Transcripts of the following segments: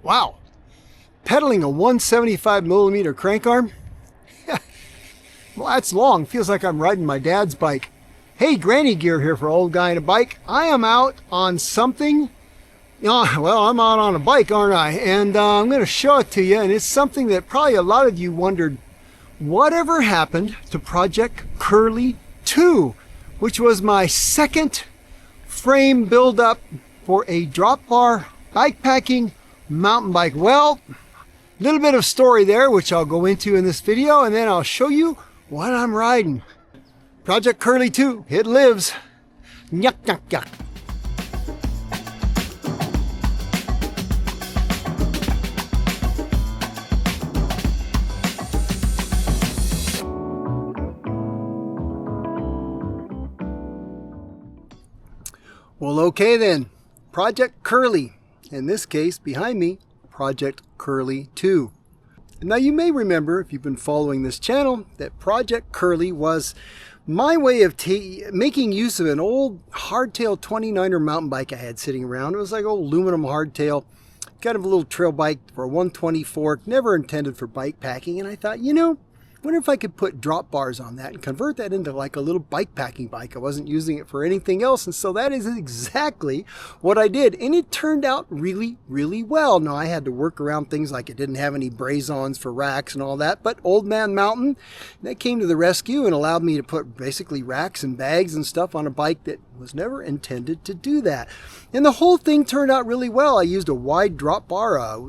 Wow, pedaling a 175 millimeter crank arm? Well, that's long. Feels like I'm riding my dad's bike. Hey, granny gear here for old guy in a bike. I am out on something. Well, I'm out on a bike, aren't I? And I'm going to show it to you. And it's something that probably a lot of you wondered, whatever happened to Project Curly 2, which was my second frame build-up for a drop bar bikepacking mountain bike. Well, a little bit of story there, which I'll go into in this video, and then I'll show you what I'm riding. Project Curly 2, it lives. Yuck, yuck, yuck. Well, okay then. Project Curly. In this case, behind me, Project Curly 2. Now you may remember, if you've been following this channel, that Project Curly was my way of making use of an old hardtail 29er mountain bike I had sitting around. It was like old aluminum hardtail, kind of a little trail bike for a 120 fork, never intended for bike packing. And I thought, wonder if I could put drop bars on that and convert that into like a little bike packing bike. I wasn't using it for anything else. And so that is exactly what I did. And it turned out really, really well. Now I had to work around things like it didn't have any braze-ons for racks and all that, but Old Man Mountain, that came to the rescue and allowed me to put basically racks and bags and stuff on a bike that was never intended to do that. And the whole thing turned out really well. I used a wide drop bar,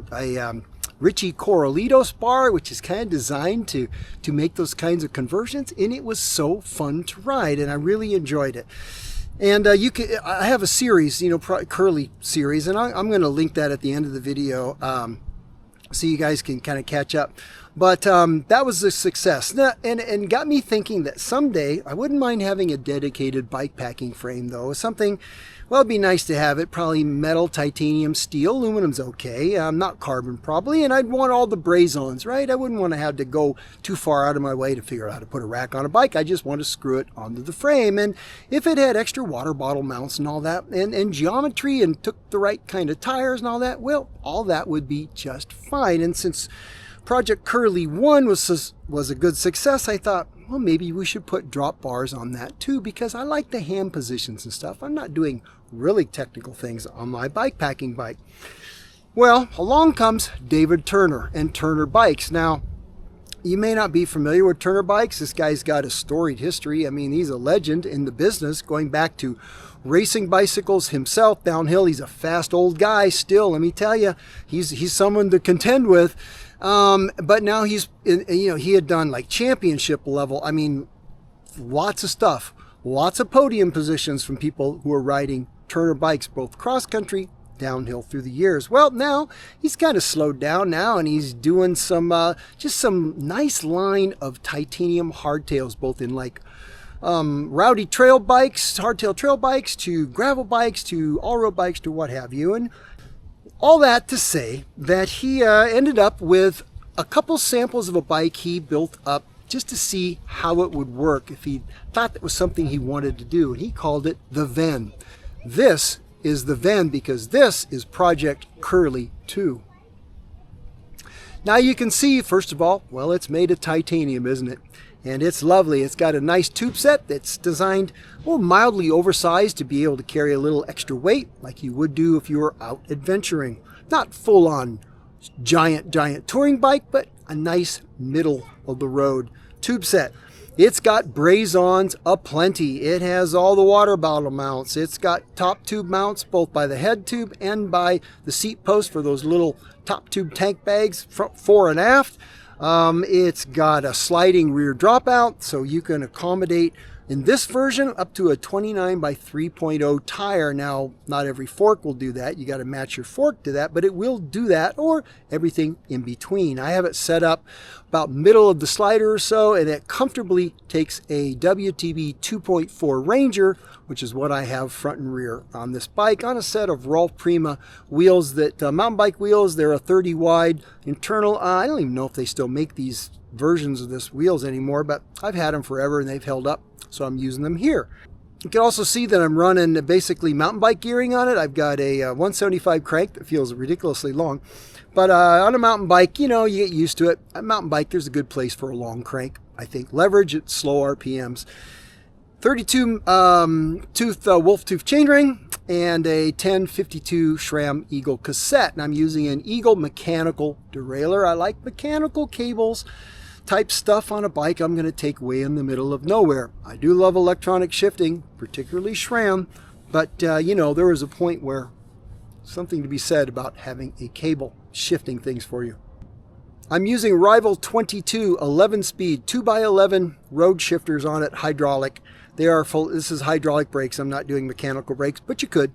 Richie Corralitos bar, which is kind of designed to make those kinds of conversions, and it was so fun to ride, and I really enjoyed it. And I have a series, Curly series, and I'm going to link that at the end of the video, so you guys can kind of catch up. But that was a success, and got me thinking that someday I wouldn't mind having a dedicated bike packing frame, though. Something, well, it'd be nice to have it. Probably metal, titanium, steel, aluminum's okay. Not carbon, probably. And I'd want all the braze-ons, right? I wouldn't want to have to go too far out of my way to figure out how to put a rack on a bike. I just want to screw it onto the frame. And if it had extra water bottle mounts and all that, and geometry, and took the right kind of tires and all that, well, all that would be just fine. And since Project Curly 1 was a good success, I thought, well, maybe we should put drop bars on that too, because I like the hand positions and stuff. I'm not doing really technical things on my bike packing bike. Well, along comes David Turner and Turner Bikes. Now, you may not be familiar with Turner Bikes. This guy's got a storied history. I mean, he's a legend in the business, going back to racing bicycles himself downhill. He's a fast old guy still, let me tell you. He's someone to contend with. But now he had done like championship level. I mean, lots of stuff, lots of podium positions from people who are riding Turner bikes, both cross country, downhill through the years. Well, now he's kind of slowed down now, and he's doing just some nice line of titanium hardtails, both in like rowdy trail bikes, hardtail trail bikes, to gravel bikes, to all-road bikes, to what have you. And all that to say that he ended up with a couple samples of a bike he built up just to see how it would work if he thought that was something he wanted to do. And he called it the Venn. This is the Venn because this is Project Curly 2. Now you can see, first of all, well, it's made of titanium, isn't it? And it's lovely. It's got a nice tube set that's designed, well, mildly oversized to be able to carry a little extra weight like you would do if you were out adventuring. Not full-on giant touring bike, but a nice middle of the road tube set. It's got braze-ons aplenty. It has all the water bottle mounts. It's got top tube mounts both by the head tube and by the seat post for those little top tube tank bags, fore and aft. It's got a sliding rear dropout, so you can accommodate in this version up to a 29 by 3.0 tire. Now, not every fork will do that. You got to match your fork to that, but it will do that, or everything in between. I have it set up about middle of the slider or so, and it comfortably takes a WTB 2.4 Ranger, which is what I have front and rear on this bike, on a set of Rolf Prima wheels that mountain bike wheels. They're a 30 wide internal. I don't even know if they still make these versions of this wheels anymore, but I've had them forever and they've held up, so I'm using them here. You can also see that I'm running basically mountain bike gearing on it. I've got a 175 crank that feels ridiculously long. But on a mountain bike, you know, you get used to it. A mountain bike, there's a good place for a long crank, I think. Leverage at slow RPMs. 32 tooth wolf tooth chainring and a 1052 SRAM Eagle cassette. And I'm using an Eagle mechanical derailleur. I like mechanical cables type stuff on a bike I'm going to take way in the middle of nowhere. I do love electronic shifting, particularly SRAM, but you know, there is a point where something to be said about having a cable shifting things for you. I'm using Rival 22 11-speed 2x11 road shifters on it, hydraulic. They are full. This is hydraulic brakes. I'm not doing mechanical brakes, but you could.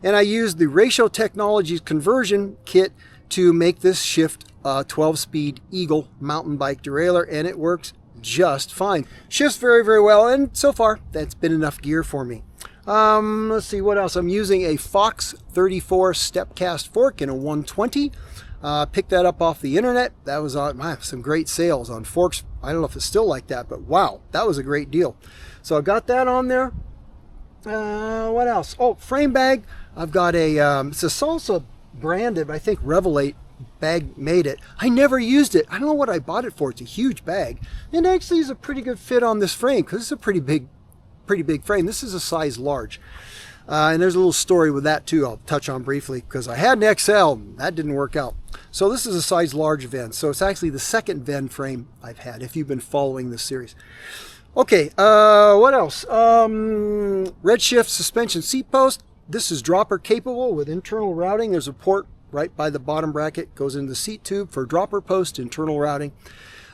And I used the Ratio Technologies conversion kit to make this shift 12-speed Eagle mountain bike derailleur, and it works just fine. Shifts very, very well, and so far that's been enough gear for me. Let's see what else. I'm using a Fox 34 step cast fork in a 120. Picked that up off the internet. That was on some great sales on forks. I don't know if it's still like that, but wow, that was a great deal. So I got that on there. What else? Oh, frame bag. I've got a it's a Salsa branded, I think Revelate bag made it. I never used it. I don't know what I bought it for. It's a huge bag. And actually is a pretty good fit on this frame because it's a pretty big frame. This is a size large. And there's a little story with that too I'll touch on briefly because I had an XL. That didn't work out. So this is a size large Venn. So it's actually the second Venn frame I've had if you've been following this series. Okay, what else? Redshift suspension seat post. This is dropper capable with internal routing. There's a port right by the bottom bracket, goes into the seat tube for dropper post internal routing.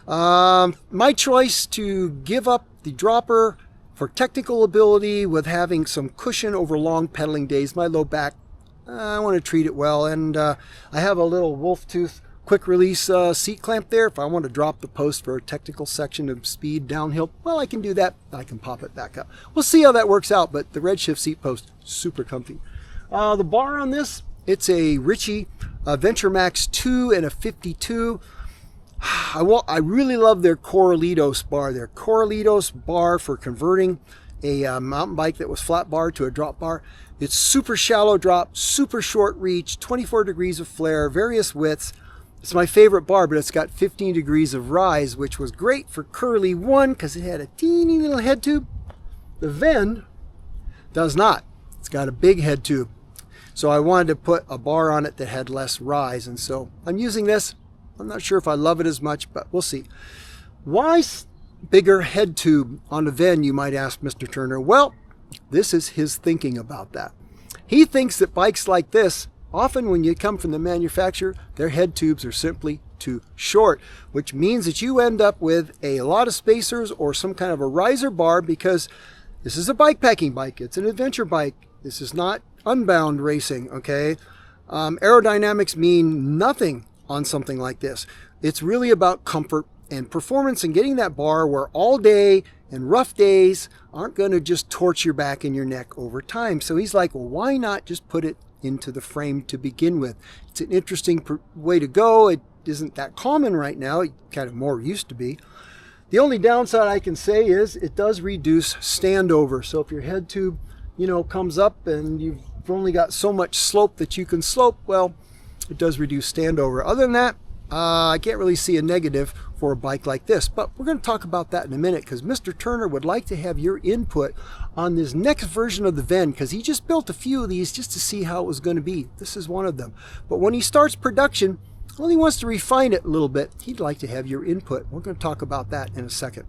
My choice to give up the dropper for technical ability with having some cushion over long pedaling days. My low back, I want to treat it well, and I have a little wolf tooth quick release seat clamp there. If I want to drop the post for a technical section of speed downhill, well, I can do that. I can pop it back up. We'll see how that works out, but the Redshift seat post, super comfy. The bar on this, it's a Ritchie Venture Max 2 and a 52. I really love their Coralitos bar. Their Coralitos bar for converting a mountain bike that was flat bar to a drop bar. It's super shallow drop, super short reach, 24 degrees of flare, various widths. It's my favorite bar, but it's got 15 degrees of rise, which was great for Curly 1 because it had a teeny little head tube. The Venn does not. It's got a big head tube. So I wanted to put a bar on it that had less rise, and so I'm using this. I'm not sure if I love it as much, but we'll see. Why bigger head tube on a Venn, you might ask Mr. Turner? Well, this is his thinking about that. He thinks that bikes like this, often when you come from the manufacturer, their head tubes are simply too short, which means that you end up with a lot of spacers or some kind of a riser bar because this is a bikepacking bike. It's an adventure bike. This is not unbound racing, okay? Aerodynamics mean nothing on something like this. It's really about comfort and performance and getting that bar where all day and rough days aren't going to just torch your back and your neck over time. So he's like, well, why not just put it into the frame to begin with? It's an interesting way to go. It isn't that common right now. It kind of more used to be. The only downside I can say is it does reduce standover. So if your head tube, you know, comes up and you've only got so much slope that you can slope, well, it does reduce standover. Other than that, I can't really see a negative for a bike like this, but we're going to talk about that in a minute because Mr. Turner would like to have your input on this next version of the Venn because he just built a few of these just to see how it was going to be. This is one of them. But when he starts production, well, he wants to refine it a little bit. He'd like to have your input. We're going to talk about that in a second.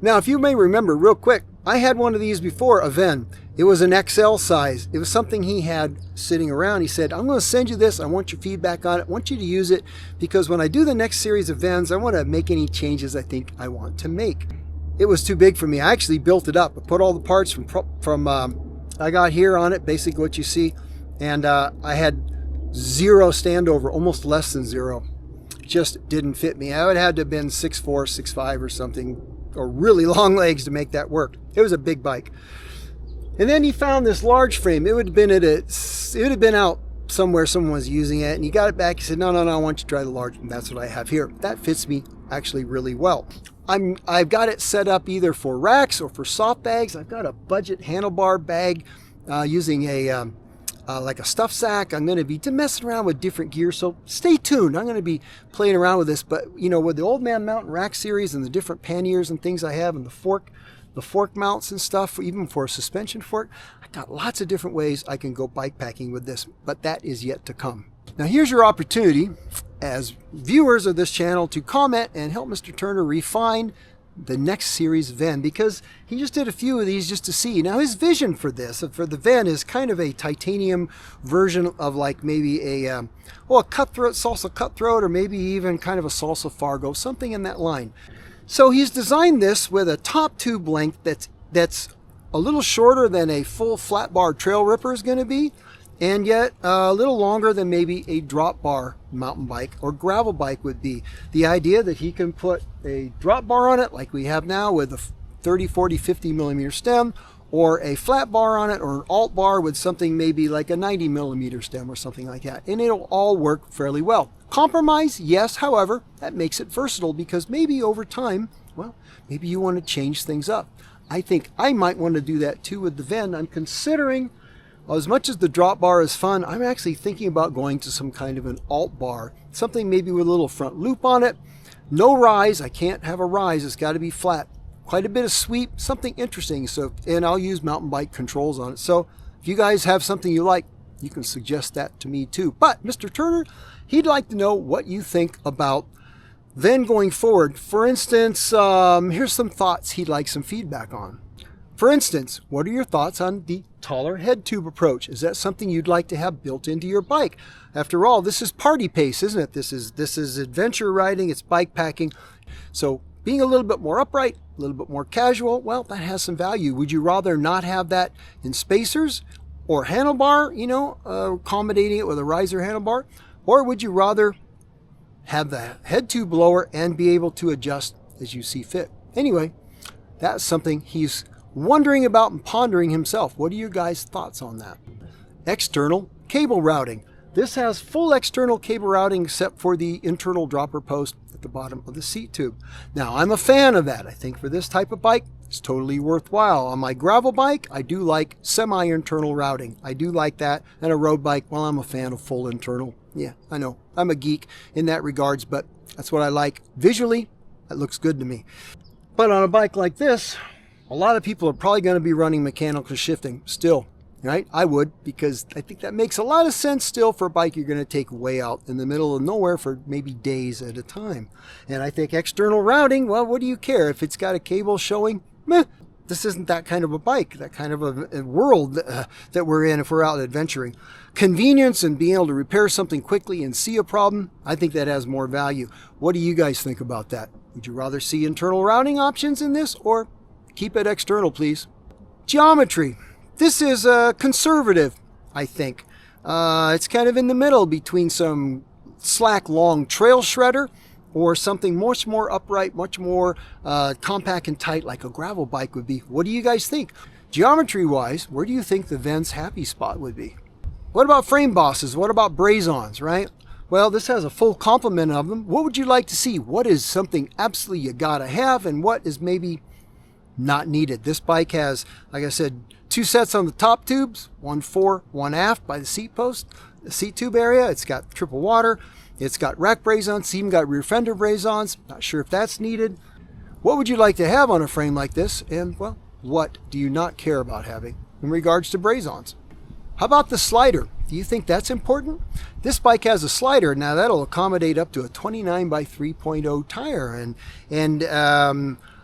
Now, if you may remember real quick, I had one of these before, a Venn. It was an XL size. It was something he had sitting around. He said, I'm going to send you this. I want your feedback on it. I want you to use it because when I do the next series of Venns, I want to make any changes I think I want to make. It was too big for me. I actually built it up. I put all the parts from I got here on it, basically what you see. And I had zero standover, almost less than zero. It just didn't fit me. I would have had to have been 6'4", 6'5", or something, or really long legs to make that work. It was a big bike. And then he found this large frame. It would have been out somewhere someone was using it, and he got it back. He said, no, I want you to try the large, and that's what I have here. That fits me actually really well. I've got it set up either for racks or for soft bags. I've got a budget handlebar bag using a like a stuff sack. I'm going to be messing around with different gear, so stay tuned. I'm going to be playing around with this, but you know, with the Old Man Mountain Rack series and the different panniers and things I have, and the fork mounts and stuff, even for a suspension fork, I got lots of different ways I can go bike packing with this, but that is yet to come. Now here's your opportunity as viewers of this channel to comment and help Mr. Turner refine the next series Venn, because he just did a few of these just to see. Now his vision for this, for the Venn, is kind of a titanium version of like maybe a cutthroat, salsa cutthroat, or maybe even kind of a salsa fargo, something in that line. So he's designed this with a top tube length that's a little shorter than a full flat bar trail ripper is going to be, and yet a little longer than maybe a drop bar mountain bike or gravel bike would be. The idea that he can put a drop bar on it like we have now with a 30, 40, 50 millimeter stem, or a flat bar on it, or an alt bar with something maybe like a 90 millimeter stem or something like that, and it'll all work fairly well. Compromise, yes, however, that makes it versatile, because maybe over time, well, maybe you want to change things up. I think I might want to do that too with the Venn. I'm considering, as much as the drop bar is fun, I'm actually thinking about going to some kind of an alt bar, something maybe with a little front loop on it. No rise, I can't have a rise, it's got to be flat. Quite a bit of sweep, something interesting. So, and I'll use mountain bike controls on it. So if you guys have something you like, you can suggest that to me too. But Mr. Turner, he'd like to know what you think about Venn going forward. For instance, here's some thoughts he'd like some feedback on. For instance, what are your thoughts on the taller head tube approach? Is that something you'd like to have built into your bike? After all, this is party pace, isn't it? This is adventure riding, it's bike packing. So being a little bit more upright, a little bit more casual, well, that has some value. Would you rather not have that in spacers or handlebar, you know, accommodating it with a riser handlebar? Or would you rather have the head tube lower and be able to adjust as you see fit? Anyway, that's something he's wondering about and pondering himself. What are your guys' thoughts on that? External cable routing. This has full external cable routing except for the internal dropper post at the bottom of the seat tube. Now, I'm a fan of that. I think for this type of bike, it's totally worthwhile. On my gravel bike, I do like semi-internal routing. I do like that. And a road bike, well, I'm a fan of full internal. Yeah, I know. I'm a geek in that regards, but that's what I like. Visually, that looks good to me. But on a bike like this, a lot of people are probably going to be running mechanical shifting still, right? I would, because I think that makes a lot of sense still for a bike you're going to take way out in the middle of nowhere for maybe days at a time. And I think external routing, well, what do you care? If it's got a cable showing, meh, this isn't that kind of a bike, that kind of a world that we're in if we're out adventuring. Convenience and being able to repair something quickly and see a problem, I think that has more value. What do you guys think about that? Would you rather see internal routing options in this, or keep it external, please? Geometry. This is conservative, I think. It's kind of in the middle between some slack long trail shredder or something much more upright, much more compact and tight like a gravel bike would be. What do you guys think? Geometry-wise, where do you think the Venn's happy spot would be? What about frame bosses? What about braze-ons, right? Well, this has a full complement of them. What would you like to see? What is something absolutely you gotta have, and what is maybe not needed? This bike has, like I said, 2 sets on the top tubes, one fore, one aft by the seat post, the seat tube area. It's got triple water. It's got rack braze-ons. It's even got rear fender braze-ons. Not sure if that's needed. What would you like to have on a frame like this? And, well, what do you not care about having in regards to braze-ons? How about the slider? Do you think that's important? This bike has a slider. Now, that'll accommodate up to a 29 by 3.0 tire. And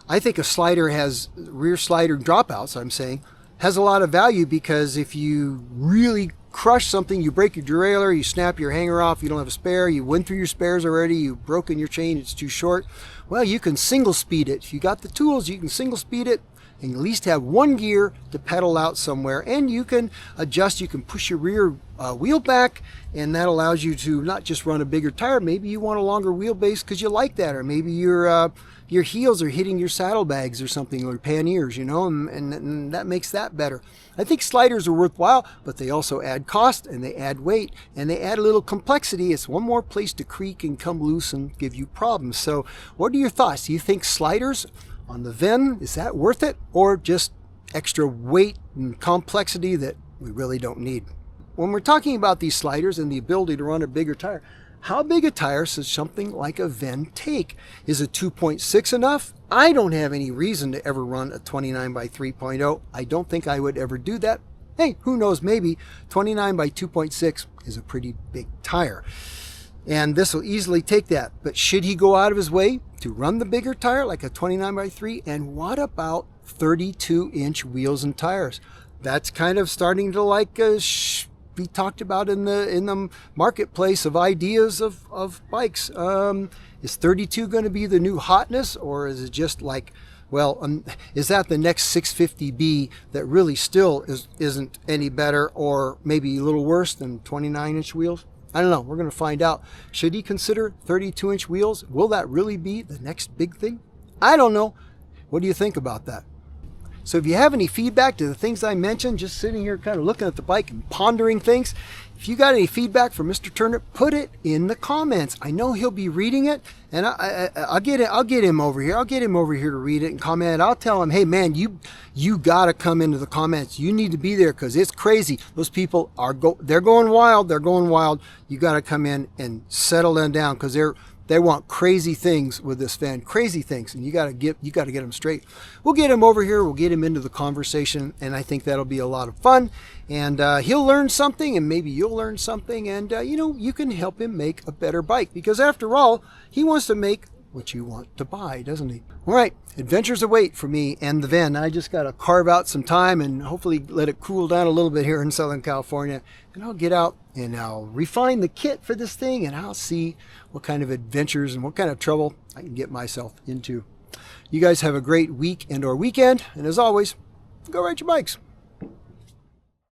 I think a slider has rear slider dropouts, I'm saying, has a lot of value, because if you really crush something, you break your derailleur, you snap your hanger off, you don't have a spare, you went through your spares already, you've broken your chain, it's too short, well, you can single speed it. If you got the tools, you can single speed it and at least have one gear to pedal out somewhere. And you can adjust, you can push your rear wheel back, and that allows you to not just run a bigger tire. Maybe you want a longer wheelbase because you like that, or maybe your heels are hitting your saddlebags or something, or panniers, you know, and that makes that better. I think sliders are worthwhile, but they also add cost, and they add weight, and they add a little complexity. It's one more place to creak and come loose and give you problems. So what are your thoughts? Do you think sliders on the Venn, is that worth it, or just extra weight and complexity that we really don't need? When we're talking about these sliders and the ability to run a bigger tire, how big a tire should something like a Venn take? Is a 2.6 enough? I don't have any reason to ever run a 29 by 3.0. I don't think I would ever do that. Hey, who knows, maybe 29 by 2.6 is a pretty big tire. And this will easily take that. But should he go out of his way to run the bigger tire like a 29 by 3? And what about 32-inch wheels and tires? That's kind of starting to be talked about in the marketplace of ideas of bikes. Is 32 going to be the new hotness, or is it just like, well, is that the next 650B that really still isn't any better, or maybe a little worse than 29-inch wheels? I don't know. We're going to find out. Should he consider 32-inch wheels? Will that really be the next big thing? I don't know. What do you think about that? So if you have any feedback to the things I mentioned, just sitting here kind of looking at the bike and pondering things, if you got any feedback from Mr. Turner, put it in the comments. I know he'll be reading it, and I'll get him over here. I'll get him over here to read it and comment. I'll tell him, hey man, you got to come into the comments. You need to be there because it's crazy. Those people they're going wild. They're going wild. You got to come in and settle them down because they want crazy things with this Venn, crazy things, and you got to get them straight. We'll get him over here. We'll get him into the conversation, and I think that'll be a lot of fun. And he'll learn something, and maybe you'll learn something, and you can help him make a better bike, because after all, he wants to make what you want to buy, doesn't he? All right, adventures await for me and the Venn. I just got to carve out some time and hopefully let it cool down a little bit here in Southern California, and I'll get out and I'll refine the kit for this thing, and I'll see what kind of adventures and what kind of trouble I can get myself into. You guys have a great week and or weekend, and as always, go ride your bikes.